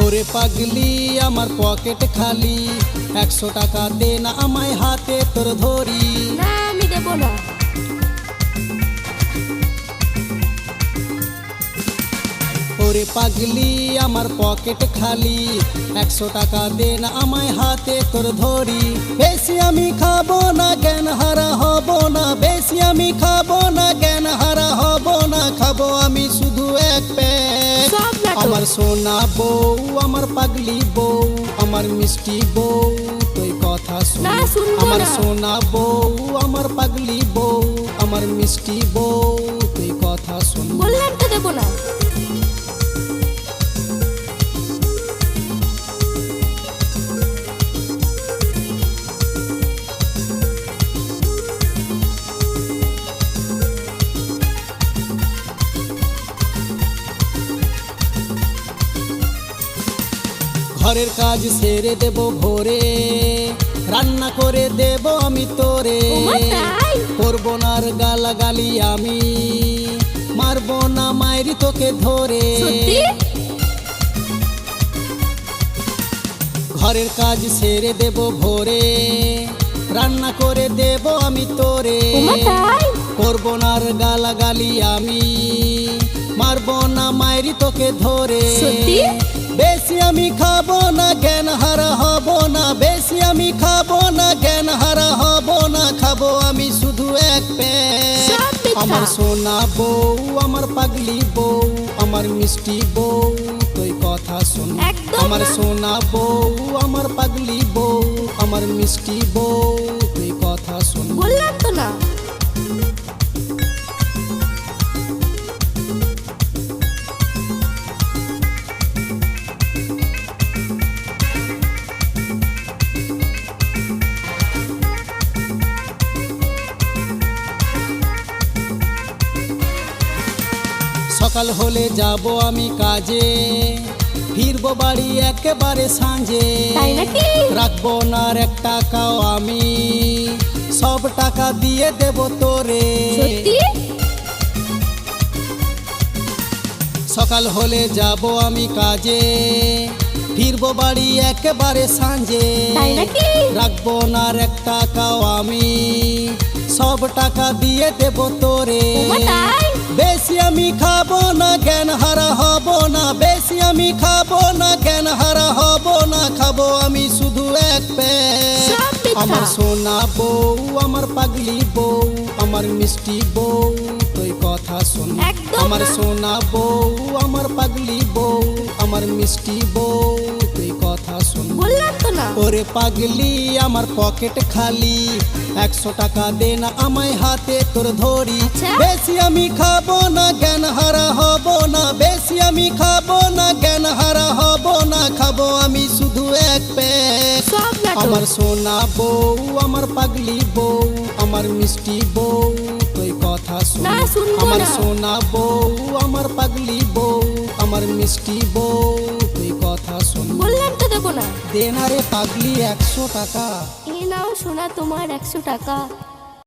ওরে পাগলি আমার পকেট খালি, 100 টাকা দে না আমায় হাতে তোর ধরি। না আমি দেব না। ওরে পাগলি আমার পকেট খালি, 100 টাকা দে না আমায় হাতে তোর ধরি। বেশি আমি খাবো না, জ্ঞান হারা হব না, বেশি আমি খাবো না, জ্ঞান হারা হব না, খাবো আমি শুধু এক প্যাক। সব নাটক। আমার সোনা বউ, আমার পাগলি বউ, আমার মিষ্টি বউ, তুই কথা শুন। না, শুনবো আমার না। সোনা বউ, আমার পাগলি বউ, আমার মিষ্টি বউ, তুই কথা শুন। বললাম তো দেব না। ঘরের কাজ সেরে দেব ভোরে, রান্না করে দেব আমি তোরে। ওমা তাই? করবো না আর গালাগালি আমি, মারবো না মায়েরি তোকে ধরে। সত্যি? ঘরের কাজ সেরে দেব ভোরে, রান্না করে দেব আমি তোরে। ওমা তাই? করবো না আর গালাগালি আমি, মারবো না মায়েরি তোকে ধরে। সত্যি? বেশি আমি খাবো না, জ্ঞান হারা হব না, বেশি আমি খাবো না, জ্ঞান হারা হব না, খাবো আমি শুধু এক প্যাক। সব মিথ্যা। আমার সোনা বউ, আমার পাগলি বউ, আমার মিষ্টি বউ, তুই কথা শুন। একদম আমার না। সোনা বউ, আমার পাগলি বউ, আমার মিষ্টি বউ, তুই কথা শুন। বললাম তো না। সকাল হলে যাব আমি কাজে, ফিরবো বাড়ি একেবারে সাঁঝে। তাই নাকি? রাখবো না আর 1 টাকাও আমি, সব টাকা দিয়ে দেব তোরে। সত্যি? সকাল হলে যাব আমি কাজে, ফিরবো বাড়ি একেবারে সাঁঝে। তাই নাকি? রাখবো না আর 1 টাকাও আমি, সব টাকা দিয়ে দেব তোরে। ওমা তাই? বেশি আমি খাবো না, জ্ঞান হারা হব না, বেশি আমি খাবো না, জ্ঞান হারা হব না, খাবো আমি শুধু এক প্যাক। সব মিথ্যা। আমার সোনা বউ, আমার পাগলি বউ, আমার মিষ্টি বউ, তুই কথা শুন। একদম আমার না। সোনা বউ, আমার পাগলি বউ, আমার মিষ্টি বউ, তুই কথা শুন। বললাম তো না। ওরে পাগলি আমার পকেট খালি, 100 টাকা দে না আমায় হাতে তোর ধরি। আচ্ছা। বেশি আমি খাবো না, জ্ঞান হারা হব না, বেশি আমি খাবো না, জ্ঞান হারা হব না, খাবো আমি শুধু এক প্যাক। সব নাটক। আমার সোনা বউ, আমার পাগলি বউ, আমার মিষ্টি বউ, তুই কথা শুন। না, শুনবো আমার না। সোনা বউ, আমার পাগলি বউ, আমার মিষ্টি বউ, তুই কথা শুন। বললাম তো দেব না। দে না রে পাগলি 100 টাকা। এই নাও সোনা তোমার 100 টাকা।